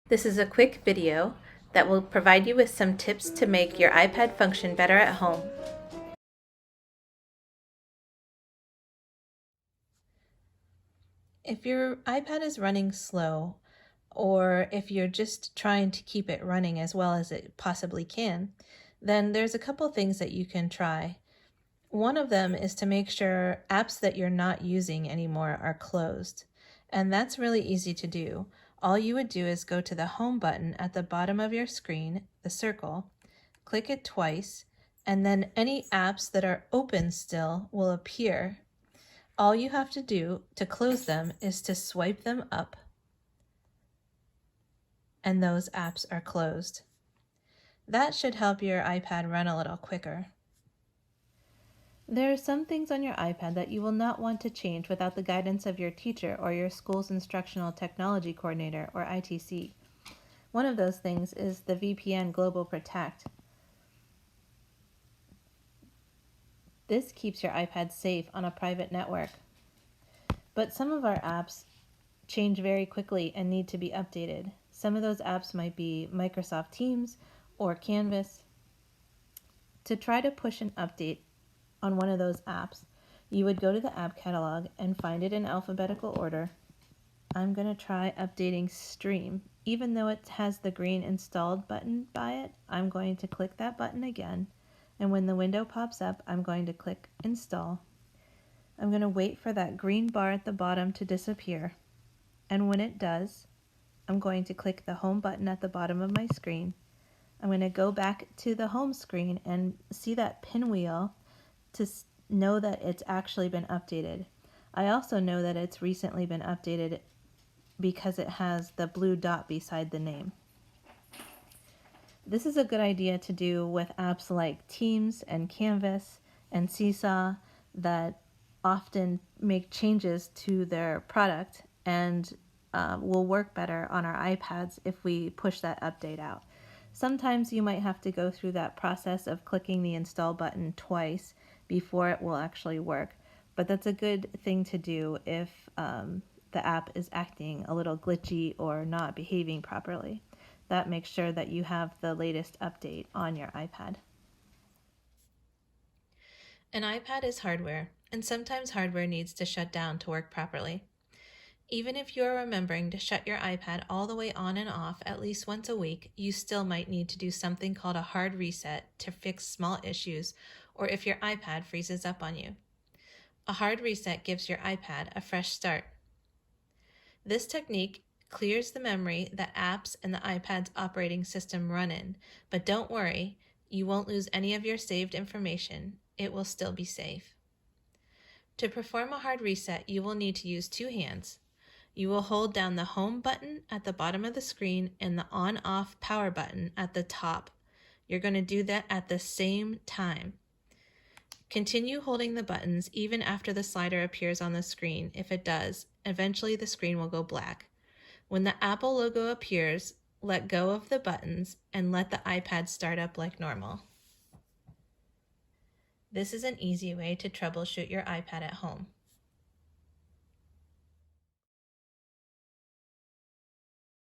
This is a quick video that will provide you with some tips to make your iPad function better at home. If your iPad is running slow, or if you're just trying to keep it running as well as it possibly can, then there's a couple things that you can try. One of them is to make sure apps that you're not using anymore are closed. And that's really easy to do. All you would do is go to the home button at the bottom of your screen, the circle, click it twice, and then any apps that are open still will appear. All you have to do to close them is to swipe them up, and those apps are closed. That should help your iPad run a little quicker. There are some things on your iPad that you will not want to change without the guidance of your teacher or your school's instructional technology coordinator, or ITC. One of those things is the VPN Global Protect. This keeps your iPad safe on a private network. But some of our apps change very quickly and need to be updated. Some of those apps might be Microsoft Teams or Canvas. To try to push an update on one of those apps, you would go to the app catalog and find it in alphabetical order. I'm going to try updating Stream. Even though it has the green installed button by it, I'm going to click that button again, and when the window pops up, I'm going to click Install. I'm going to wait for that green bar at the bottom to disappear, and when it does, I'm going to click the home button at the bottom of my screen. I'm going to go back to the home screen and see that pinwheel to know that it's actually been updated. I also know that it's recently been updated because it has the blue dot beside the name. This is a good idea to do with apps like Teams and Canvas and Seesaw that often make changes to their product and will work better on our iPads if we push that update out. Sometimes you might have to go through that process of clicking the install button twice before it will actually work, but that's a good thing to do if the app is acting a little glitchy or not behaving properly. That makes sure that you have the latest update on your iPad. An iPad is hardware, and sometimes hardware needs to shut down to work properly. Even if you are remembering to shut your iPad all the way on and off at least once a week, you still might need to do something called a hard reset to fix small issues, or if your iPad freezes up on you. A hard reset gives your iPad a fresh start. This technique clears the memory that apps and the iPad's operating system run in, but don't worry, you won't lose any of your saved information. It will still be safe. To perform a hard reset, you will need to use two hands. You will hold down the home button at the bottom of the screen and the on-off power button at the top. You're going to do that at the same time. Continue holding the buttons even after the slider appears on the screen. If it does, eventually the screen will go black. When the Apple logo appears, let go of the buttons and let the iPad start up like normal. This is an easy way to troubleshoot your iPad at home.